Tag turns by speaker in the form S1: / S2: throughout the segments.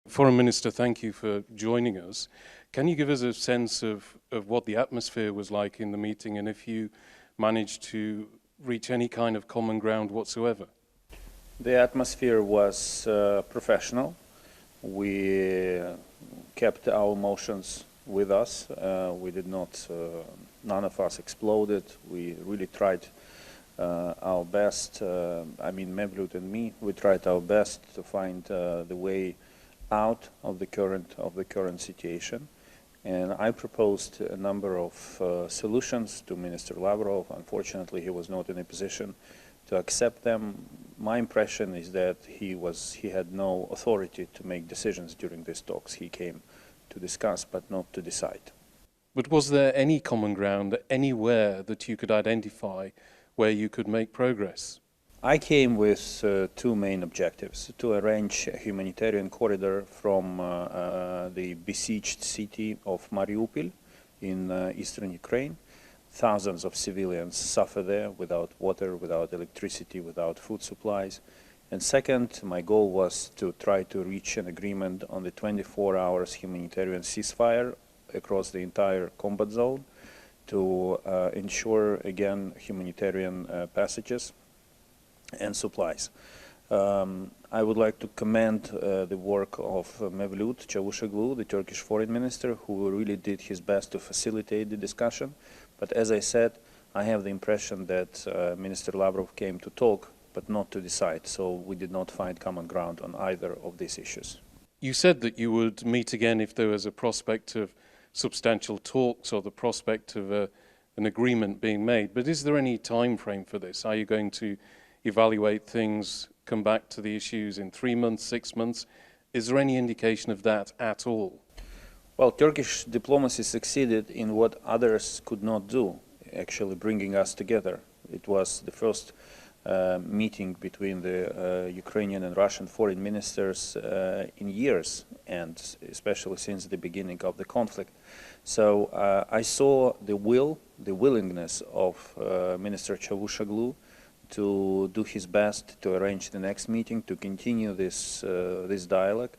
S1: Foreign Minister, thank you for joining us. Can you give us a sense of what the atmosphere was like in the meeting and if you managed to reach any kind of common ground whatsoever?
S2: The atmosphere was professional. We kept our emotions with us. We did not, none of us exploded. We really tried our best. I mean, Mevlut and me, we tried our best to find the way out of the current situation. And I proposed a number of solutions to Minister Lavrov. Unfortunately, he was not in a position to accept them. My impression is that he had no authority to make decisions during these talks. He came to discuss, but not to decide.
S1: But was there any common ground anywhere that you could identify where you could make progress?
S2: I came with two main objectives: to arrange a humanitarian corridor from the besieged city of Mariupol in eastern Ukraine. Thousands of civilians suffer there without water, without electricity, without food supplies. And second, my goal was to try to reach an agreement on the 24 hours humanitarian ceasefire across the entire combat zone to ensure, again, humanitarian passages and supplies. I would like to commend the work of Mevlut Çavuşoğlu, the Turkish foreign minister, who really did his best to facilitate the discussion. But as I said, I have the impression that Minister Lavrov came to talk, but not to decide. So we did not find common ground on either of these issues.
S1: You said that you would meet again if there was a prospect of substantial talks or the prospect of an agreement being made. But is there any time frame for this? Are you going to evaluate things, come back to the issues in 3 months, 6 months? Is there any indication of that at all?
S2: Well, Turkish diplomacy succeeded in what others could not do, actually bringing us together. It was the first meeting between the Ukrainian and Russian foreign ministers in years, and especially since the beginning of the conflict. So I saw the willingness of Minister Çavuşoğlu to do his best to arrange the next meeting, to continue this dialogue.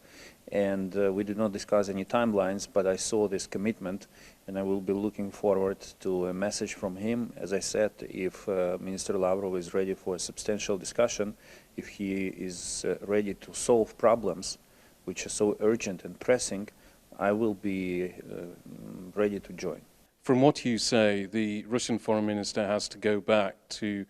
S2: And we did not discuss any timelines, but I saw this commitment, and I will be looking forward to a message from him. As I said, if Minister Lavrov is ready for a substantial discussion, if he is ready to solve problems which are so urgent and pressing, I will be ready to join.
S1: From what you say, the Russian foreign minister has to go back to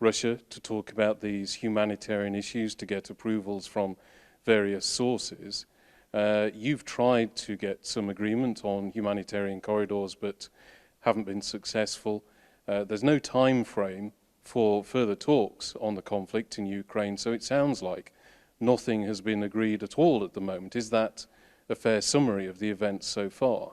S1: Russia to talk about these humanitarian issues, to get approvals from various sources. You've tried to get some agreement on humanitarian corridors, but haven't been successful. There's no time frame for further talks on the conflict in Ukraine, so it sounds like nothing has been agreed at all at the moment. Is that a fair summary of the events so far?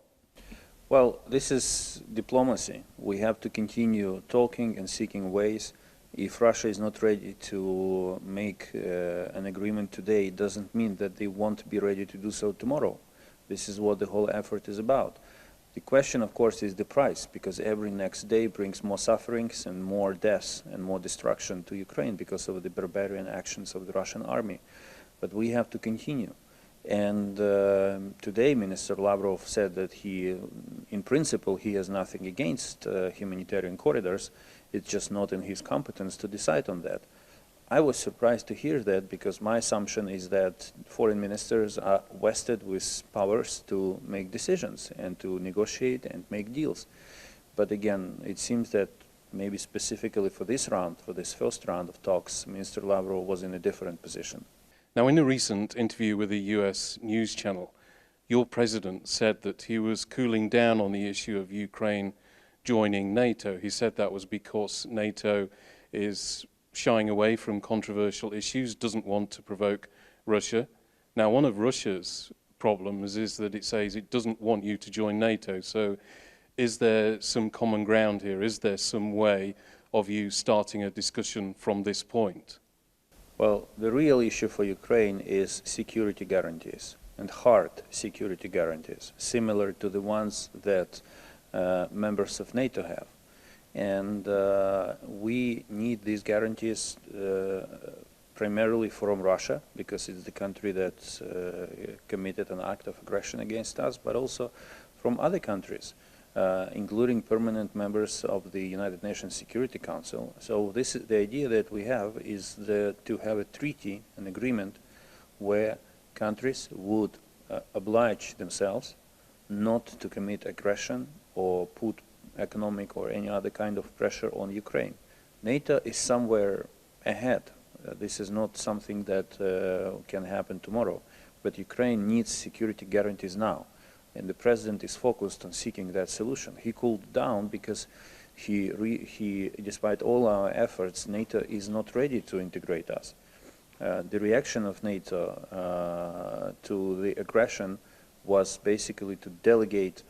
S2: Well, this is diplomacy. We have to continue talking and seeking ways. If Russia is not ready to make an agreement today, it doesn't mean that they won't be ready to do so tomorrow. This is what the whole effort is about. The question, of course, is the price, because every next day brings more sufferings and more deaths and more destruction to Ukraine because of the barbarian actions of the Russian army. But we have to continue. And today, Minister Lavrov said that in principle, he has nothing against humanitarian corridors. It's just not in his competence to decide on that. I was surprised to hear that, because my assumption is that foreign ministers are vested with powers to make decisions and to negotiate and make deals. But again, it seems that maybe specifically for this round, for this first round of talks, Minister Lavrov was in a different position.
S1: Now, in a recent interview with a US news channel, your president said that he was cooling down on the issue of Ukraine joining NATO. He said that was because NATO is shying away from controversial issues, doesn't want to provoke Russia. Now, one of Russia's problems is that it says it doesn't want you to join NATO. So is there some common ground here? Is there some way of you starting a discussion from this point?
S2: Well, the real issue for Ukraine is security guarantees, and hard security guarantees, similar to the ones that members of NATO have. And we need these guarantees primarily from Russia, because it's the country that committed an act of aggression against us, but also from other countries, including permanent members of the United Nations Security Council. So this is the idea that we have, is to have a treaty, an agreement, where countries would oblige themselves not to commit aggression or put economic or any other kind of pressure on Ukraine. NATO is somewhere ahead. This is not something that can happen tomorrow, but Ukraine needs security guarantees now, and the president is focused on seeking that solution. He cooled down because despite all our efforts, NATO is not ready to integrate us. The reaction of NATO to the aggression was basically to delegate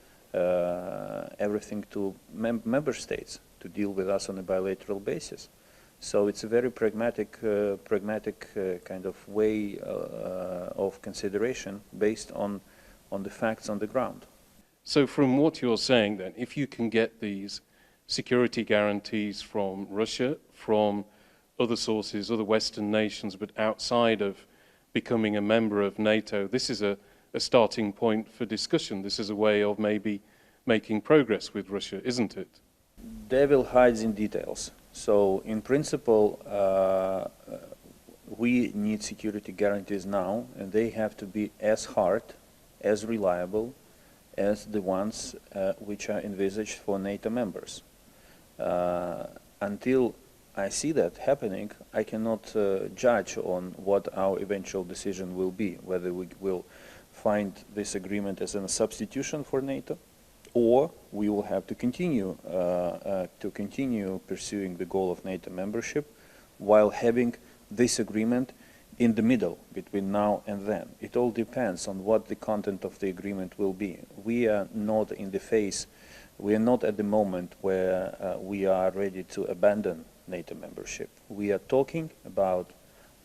S2: everything to member states to deal with us on a bilateral basis. So it's a very pragmatic kind of way of consideration based on the facts on the ground.
S1: So from what you're saying then, if you can get these security guarantees from Russia, from other sources, other Western nations, but outside of becoming a member of NATO, this is a starting point for discussion. This is a way of maybe making progress with Russia, isn't it?
S2: Devil hides in details. So in principle, we need security guarantees now, and they have to be as hard, as reliable as the ones which are envisaged for NATO members. Until I see that happening, I cannot judge on what our eventual decision will be, whether we will find this agreement as a substitution for NATO, or we will have to continue pursuing the goal of NATO membership while having this agreement in the middle between now and then. It all depends on what the content of the agreement will be. We are not in the phase, we are not at the moment where we are ready to abandon NATO membership. We are talking about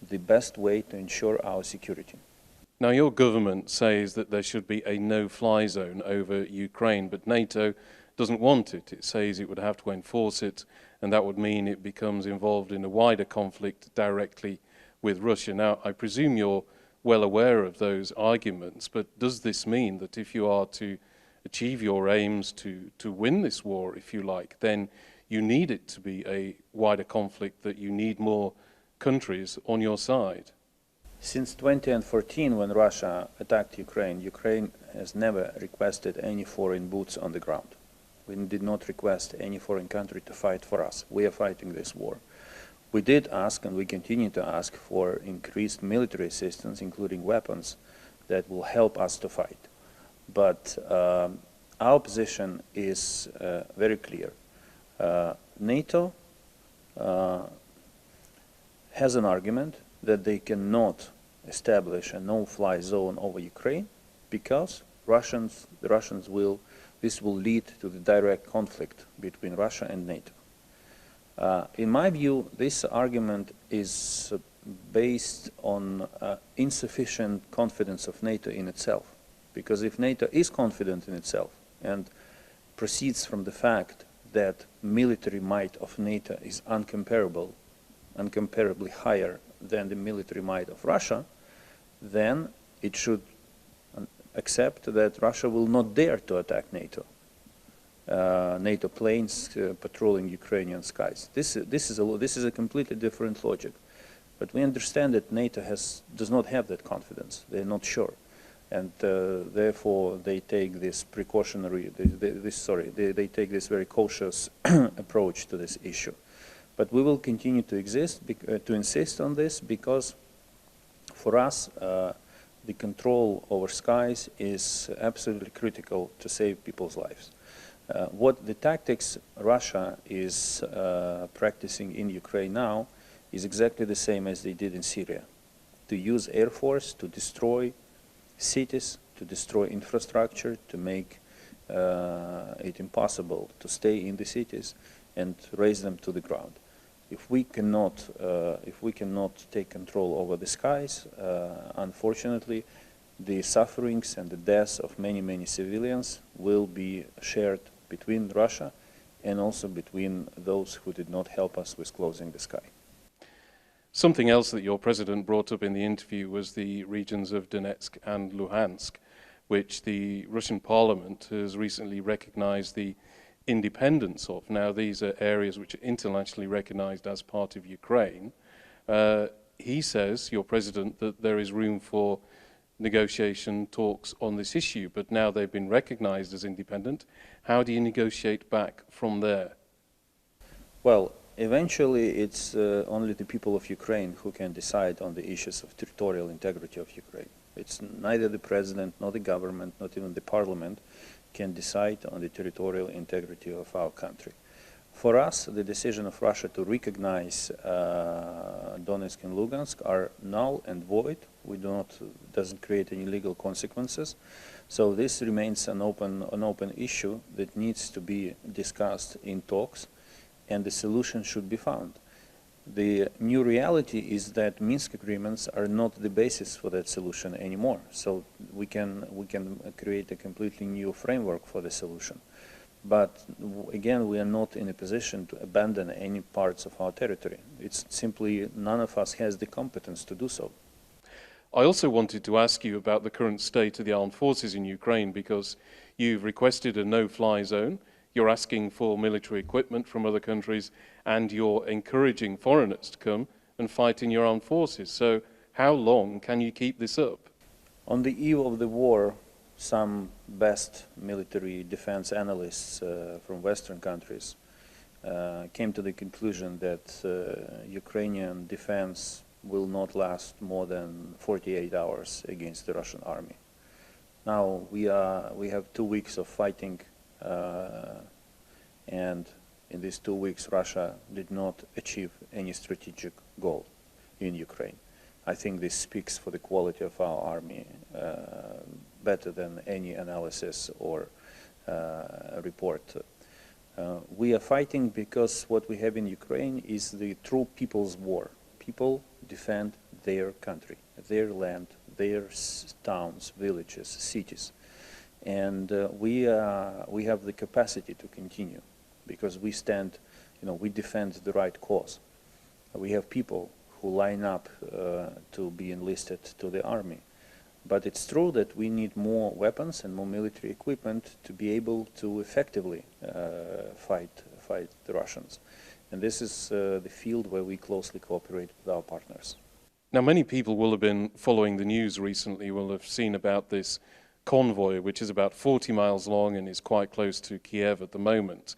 S2: the best way to ensure our security.
S1: Now, your government says that there should be a no-fly zone over Ukraine, but NATO doesn't want it. It says it would have to enforce it, and that would mean it becomes involved in a wider conflict directly with Russia. Now, I presume you're well aware of those arguments, but does this mean that if you are to achieve your aims to win this war, if you like, then you need it to be a wider conflict, that you need more countries on your side?
S2: Since 2014, when Russia attacked Ukraine, Ukraine has never requested any foreign boots on the ground. We did not request any foreign country to fight for us. We are fighting this war. We did ask, and we continue to ask, for increased military assistance, including weapons, that will help us to fight. But our position is very clear. NATO has an argument that they cannot establish a no-fly zone over Ukraine because this will lead to the direct conflict between Russia and NATO. In my view, this argument is based on insufficient confidence of NATO in itself. Because if NATO is confident in itself and proceeds from the fact that military might of NATO is incomparably higher than the military might of Russia, then it should accept that Russia will not dare to attack NATO. NATO planes patrolling Ukrainian skies. This is a completely different logic. But we understand that NATO does not have that confidence. They're not sure. And therefore they take this precautionary, they take this very cautious approach to this issue. But we will continue to insist on this, because for us the control over skies is absolutely critical to save people's lives. What the tactics Russia is practicing in Ukraine now is exactly the same as they did in Syria. To use air force to destroy cities, to destroy infrastructure, to make it impossible to stay in the cities and raise them to the ground. If we cannot take control over the skies, unfortunately, the sufferings and the deaths of many civilians will be shared between Russia and also between those who did not help us with closing the sky.
S1: Something else that your president brought up in the interview was the regions of Donetsk and Lugansk, which the Russian parliament has recently recognized the independence of. Now, these are areas which are internationally recognized as part of Ukraine. He says, your president, that there is room for negotiation talks on this issue, but now they've been recognized as independent. How do you negotiate back from there?
S2: Well, eventually it's only the people of Ukraine who can decide on the issues of territorial integrity of Ukraine. It's neither the president, nor the government, not even the parliament can decide on the territorial integrity of our country. For us, the decision of Russia to recognize Donetsk and Lugansk are null and void. Doesn't create any legal consequences. So this remains an open issue that needs to be discussed in talks, and the solution should be found. The new reality is that Minsk agreements are not the basis for that solution anymore. So we can create a completely new framework for the solution. But again, we are not in a position to abandon any parts of our territory. It's simply none of us has the competence to do so.
S1: I also wanted to ask you about the current state of the armed forces in Ukraine, because you've requested a no-fly zone. You're asking for military equipment from other countries, and you're encouraging foreigners to come and fight in your armed forces. So how long can you keep this up?
S2: On the eve of the war, some best military defense analysts from Western countries came to the conclusion that Ukrainian defense will not last more than 48 hours against the Russian army. Now we have 2 weeks of fighting, and in these 2 weeks Russia did not achieve any strategic goal in Ukraine. I think this speaks for the quality of our army better than any analysis or report. We are fighting because what we have in Ukraine is the true people's war. People defend their country, their land, their towns, villages, cities. And we have the capacity to continue because we stand, we defend the right cause. We have people who line up to be enlisted to the army. But it's true that we need more weapons and more military equipment to be able to effectively fight the Russians. And this is the field where we closely cooperate with our partners.
S1: Now, many people will have been following the news recently, will have seen about this convoy, which is about 40 miles long and is quite close to Kiev at the moment.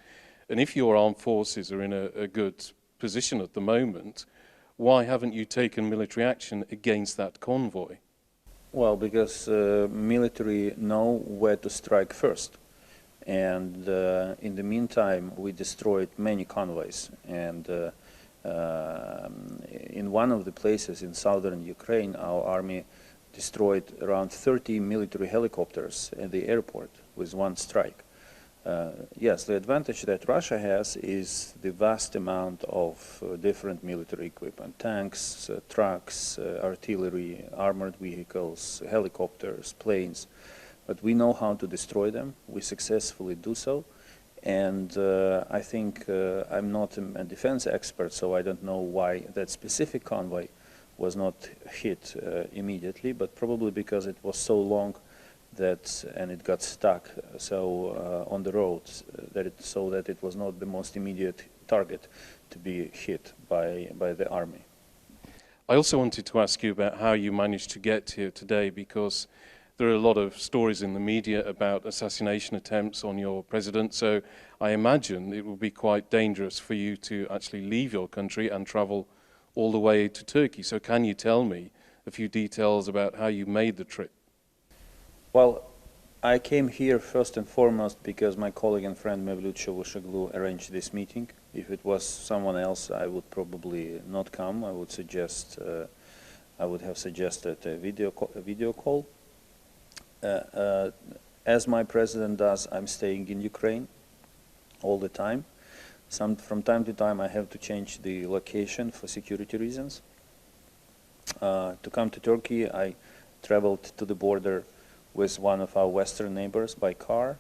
S1: And if your armed forces are in a good position at the moment, why haven't you taken military action against that convoy?
S2: Well, because military know where to strike first. And in the meantime, we destroyed many convoys. And in one of the places in southern Ukraine, our army destroyed around 30 military helicopters at the airport with one strike. Yes, the advantage that Russia has is the vast amount of different military equipment, tanks, trucks, artillery, armored vehicles, helicopters, planes. But we know how to destroy them. We successfully do so. And I think I'm not a defense expert, so I don't know why that specific convoy was not hit immediately, but probably because it was so long and it got stuck on the road so that it was not the most immediate target to be hit by the army.
S1: I also wanted to ask you about how you managed to get here today, because there are a lot of stories in the media about assassination attempts on your president, so I imagine it will be quite dangerous for you to actually leave your country and travel all the way to Turkey. So can you tell me a few details about how you made the trip?
S2: Well, I came here first and foremost because my colleague and friend Mevlut Çavuşoğlu arranged this meeting. If it was someone else, I would probably not come. I would have suggested a video call. As my president does, I'm staying in Ukraine all the time. From time to time, I have to change the location for security reasons. To come to Turkey, I traveled to the border with one of our western neighbors by car.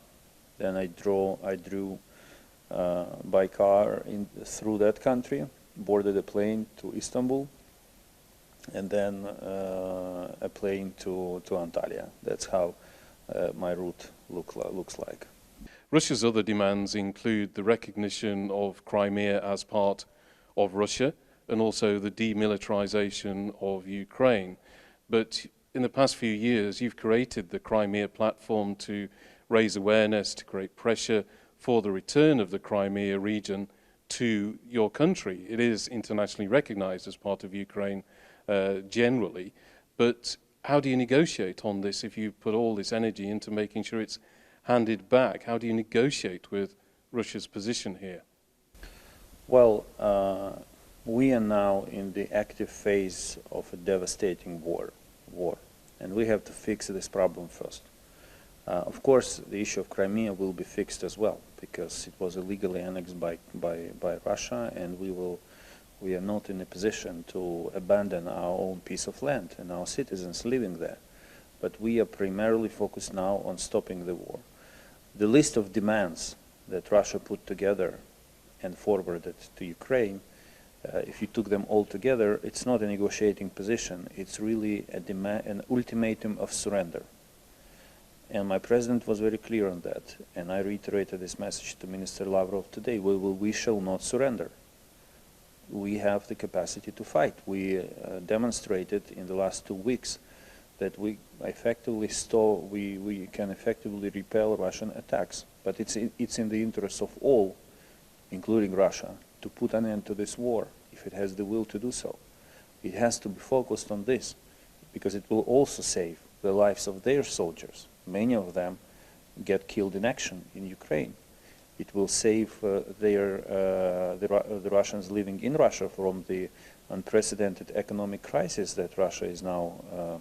S2: Then I drew by car through that country, boarded a plane to Istanbul, and then a plane to Antalya. That's how my route looks like.
S1: Russia's other demands include the recognition of Crimea as part of Russia and also the demilitarization of Ukraine. But in the past few years, you've created the Crimea platform to raise awareness, to create pressure for the return of the Crimea region to your country. It is internationally recognized as part of Ukraine generally, but how do you negotiate on this if you put all this energy into making sure it's handed back? How do you negotiate with Russia's position here?
S2: Well, we are now in the active phase of a devastating war, and we have to fix this problem first. Of course, the issue of Crimea will be fixed as well, because it was illegally annexed by Russia, and we are not in a position to abandon our own piece of land and our citizens living there. But we are primarily focused now on stopping the war. The list of demands that Russia put together and forwarded to Ukraine, if you took them all together, it's not a negotiating position. It's really an ultimatum of surrender. And my president was very clear on that, and I reiterated this message to Minister Lavrov today. We shall not surrender. We have the capacity to fight. We demonstrated in the last 2 weeks that we effectively we can effectively repel Russian attacks. But it's in the interest of all, including Russia, to put an end to this war if it has the will to do so. It has to be focused on this, because it will also save the lives of their soldiers. Many of them get killed in action in Ukraine. It will save the Russians living in Russia from the unprecedented economic crisis that Russia is now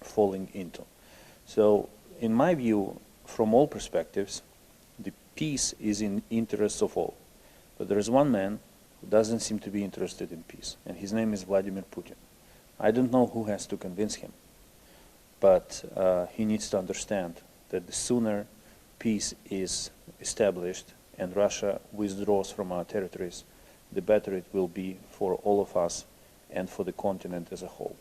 S2: falling into. So, in my view, from all perspectives, the peace is in interests of all. But there is one man who doesn't seem to be interested in peace, and his name is Vladimir Putin. I don't know who has to convince him, but he needs to understand that the sooner peace is established and Russia withdraws from our territories, the better it will be for all of us and for the continent as a whole.